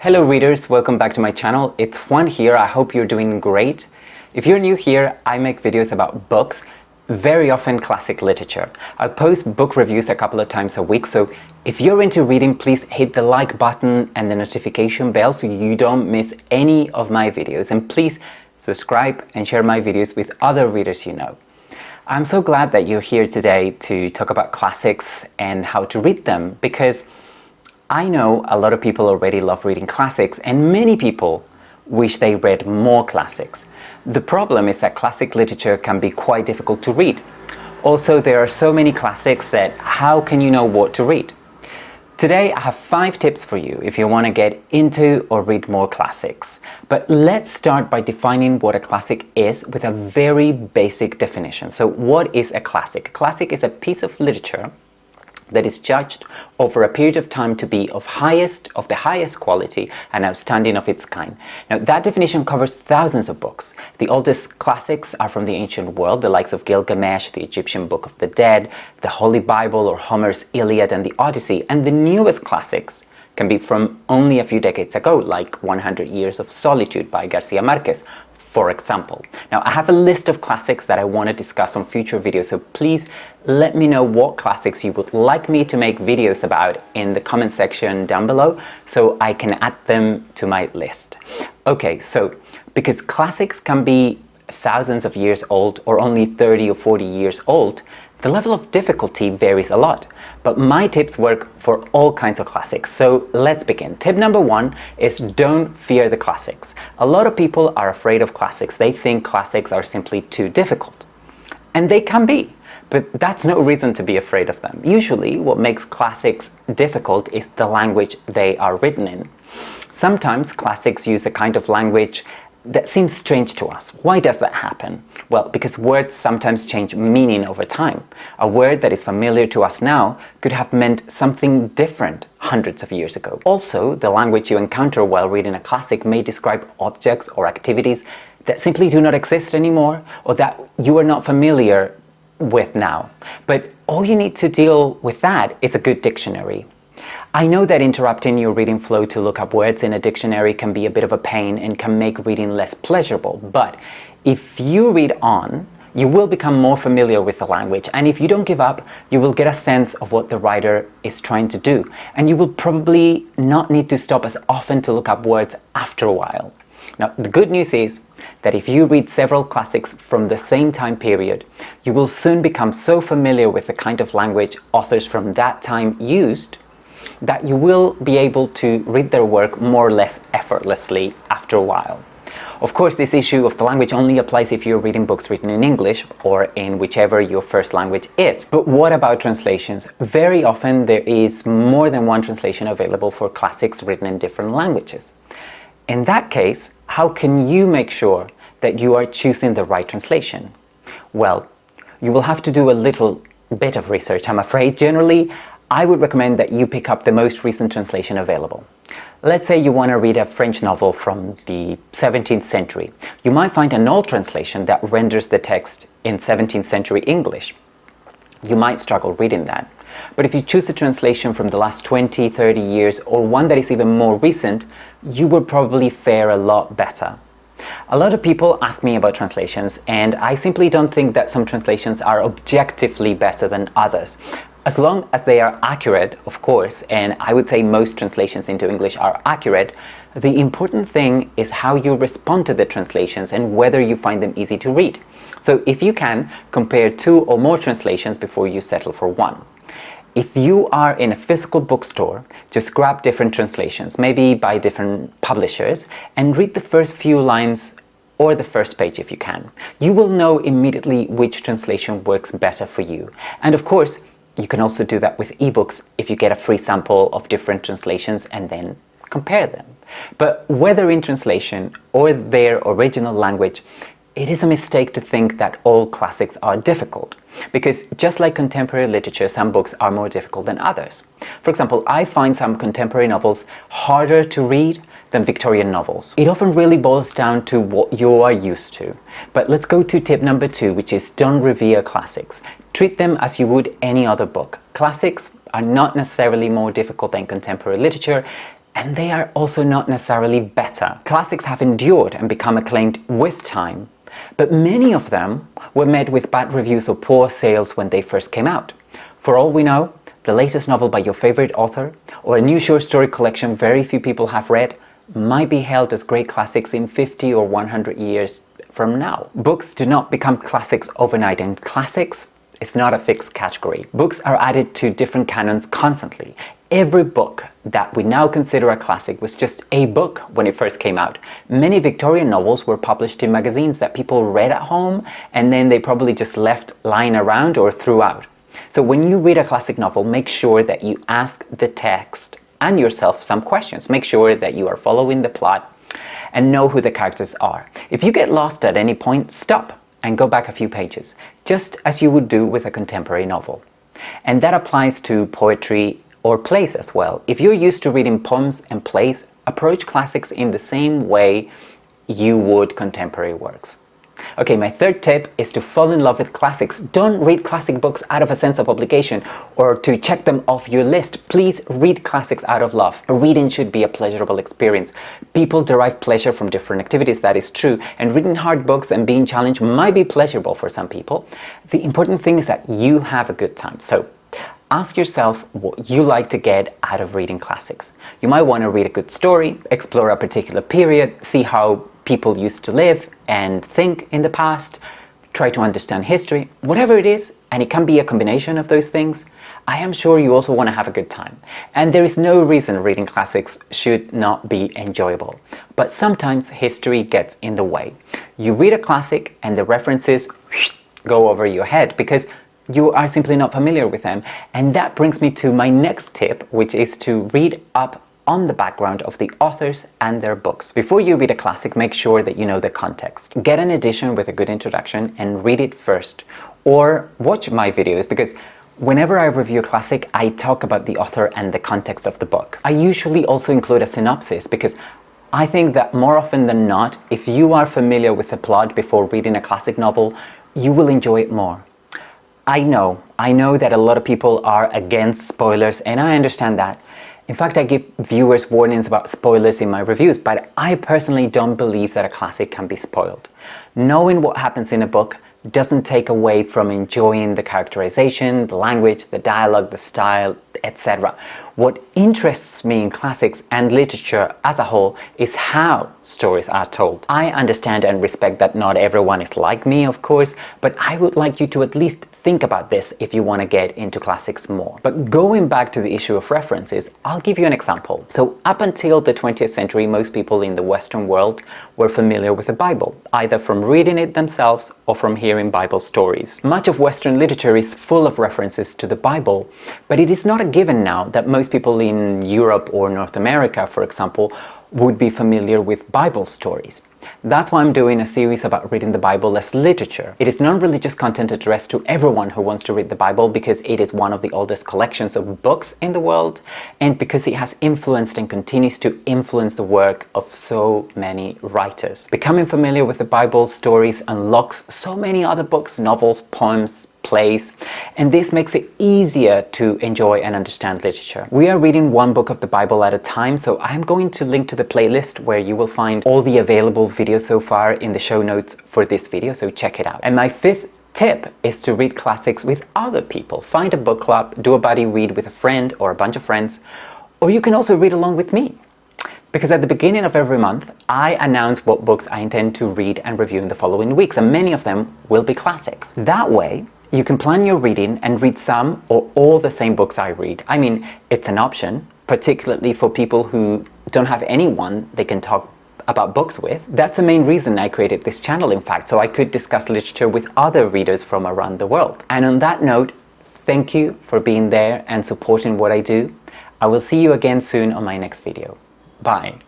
Hello readers, welcome back to my channel. It's Juan here. I hope you're doing great. If you're new here, I make videos about books, very often classic literature. I post book reviews a couple of times a week, so if you're into reading, please hit the like button and the notification bell so you don't miss any of my videos. And please subscribe and share my videos with other readers you know. I'm so glad that you're here today to talk about classics and how to read them, because I know a lot of people already love reading classics, and many people wish they read more classics. The problem is that classic literature can be quite difficult to read. Also, there are so many classics that how can you know what to read? Today, I have 5 tips for you if you want to get into or read more classics. But let's start by defining what a classic is with a very basic definition. So what is a classic? A classic is a piece of literature that is judged over a period of time to be of the highest quality and outstanding of its kind. Now, that definition covers thousands of books. The oldest classics are from the ancient world, the likes of Gilgamesh, the Egyptian Book of the Dead, the Holy Bible, or Homer's Iliad and the Odyssey. And the newest classics can be from only a few decades ago, like 100 Years of Solitude by Garcia Marquez, for example. Now, I have a list of classics that I want to discuss on future videos, so please let me know what classics you would like me to make videos about in the comment section down below so I can add them to my list. Okay, so because classics can be thousands of years old or only 30 or 40 years old, the level of difficulty varies a lot, but my tips work for all kinds of classics. So let's begin. Tip number 1 is don't fear the classics. A lot of people are afraid of classics. They think classics are simply too difficult. And they can be, but that's no reason to be afraid of them. Usually what makes classics difficult is the language they are written in. Sometimes classics use a kind of language that seems strange to us. Why does that happen? Well, because words sometimes change meaning over time. A word that is familiar to us now could have meant something different hundreds of years ago. Also, the language you encounter while reading a classic may describe objects or activities that simply do not exist anymore, or that you are not familiar with now. But all you need to deal with that is a good dictionary. I know that interrupting your reading flow to look up words in a dictionary can be a bit of a pain and can make reading less pleasurable, but if you read on, you will become more familiar with the language, and if you don't give up, you will get a sense of what the writer is trying to do, and you will probably not need to stop as often to look up words after a while. Now, the good news is that if you read several classics from the same time period, you will soon become so familiar with the kind of language authors from that time used that you will be able to read their work more or less effortlessly after a while. Of course, this issue of the language only applies if you're reading books written in English or in whichever your first language is. But what about translations? Very often there is more than one translation available for classics written in different languages. In that case, how can you make sure that you are choosing the right translation? Well, you will have to do a little bit of research, I'm afraid. Generally, I would recommend that you pick up the most recent translation available. Let's say you want to read a French novel from the 17th century. You might find an old translation that renders the text in 17th century English. You might struggle reading that. But if you choose a translation from the last 20, 30 years, or one that is even more recent, you will probably fare a lot better. A lot of people ask me about translations, and I simply don't think that some translations are objectively better than others. As long as they are accurate, of course, and I would say most translations into English are accurate, the important thing is how you respond to the translations and whether you find them easy to read. So if you can, compare 2 or more translations before you settle for one. If you are in a physical bookstore, just grab different translations, maybe by different publishers, and read the first few lines or the first page if you can. You will know immediately which translation works better for you. And of course, you can also do that with ebooks if you get a free sample of different translations and then compare them. But whether in translation or their original language, it is a mistake to think that all classics are difficult, because just like contemporary literature, some books are more difficult than others. For example, I find some contemporary novels harder to read than Victorian novels. It often really boils down to what you are used to. But let's go to tip number 2, which is don't revere classics. Treat them as you would any other book. Classics are not necessarily more difficult than contemporary literature, and they are also not necessarily better. Classics have endured and become acclaimed with time, but many of them were met with bad reviews or poor sales when they first came out. For all we know, the latest novel by your favorite author, or a new short story collection very few people have read, might be hailed as great classics in 50 or 100 years from now. Books do not become classics overnight, and classics is not a fixed category. Books are added to different canons constantly. Every book that we now consider a classic was just a book when it first came out. Many Victorian novels were published in magazines that people read at home and then they probably just left lying around or threw out. So when you read a classic novel, make sure that you ask the text and yourself some questions. Make sure that you are following the plot and know who the characters are. If you get lost at any point, stop and go back a few pages, just as you would do with a contemporary novel. And that applies to poetry or plays as well. If you're used to reading poems and plays, approach classics in the same way you would contemporary works. Okay, my third tip is to fall in love with classics. Don't read classic books out of a sense of obligation or to check them off your list. Please read classics out of love. Reading should be a pleasurable experience. People derive pleasure from different activities, that is true, and reading hard books and being challenged might be pleasurable for some people. The important thing is that you have a good time. So ask yourself what you like to get out of reading classics. You might want to read a good story, explore a particular period, see how people used to live and think in the past, try to understand history, whatever it is, and it can be a combination of those things. I am sure you also want to have a good time. And there is no reason reading classics should not be enjoyable. But sometimes history gets in the way. You read a classic and the references go over your head because you are simply not familiar with them. And that brings me to my next tip, which is to read up on the background of the authors and their books. Before you read a classic, make sure that you know the context. Get an edition with a good introduction and read it first. Or watch my videos, because whenever I review a classic, I talk about the author and the context of the book. I usually also include a synopsis because I think that more often than not, if you are familiar with the plot before reading a classic novel, you will enjoy it more. I know that a lot of people are against spoilers, and I understand that. In fact, I give viewers warnings about spoilers in my reviews, but I personally don't believe that a classic can be spoiled. Knowing what happens in a book doesn't take away from enjoying the characterization, the language, the dialogue, the style, etc. What interests me in classics and literature as a whole is how stories are told. I understand and respect that not everyone is like me, of course, but I would like you to at least think about this if you want to get into classics more. But going back to the issue of references, I'll give you an example. So up until the 20th century, most people in the Western world were familiar with the Bible, either from reading it themselves or from hearing Bible stories. Much of Western literature is full of references to the Bible, but it is not a given now that most people in Europe or North America, for example, would be familiar with Bible stories. That's why I'm doing a series about reading the Bible as literature. It is non-religious content addressed to everyone who wants to read the Bible because it is one of the oldest collections of books in the world and because it has influenced and continues to influence the work of so many writers. Becoming familiar with the Bible stories unlocks so many other books, novels, poems, plays, and this makes it easier to enjoy and understand literature. We are reading one book of the Bible at a time, so I'm going to link to the playlist where you will find all the available videos so far in the show notes for this video, so check it out. And my fifth tip is to read classics with other people. Find a book club, do a buddy read with a friend or a bunch of friends, or you can also read along with me. Because at the beginning of every month, I announce what books I intend to read and review in the following weeks, and many of them will be classics. That way, you can plan your reading and read some or all the same books I read. I mean, it's an option, particularly for people who don't have anyone they can talk about books with. That's the main reason I created this channel, in fact, so I could discuss literature with other readers from around the world. And on that note, thank you for being there and supporting what I do. I will see you again soon on my next video. Bye.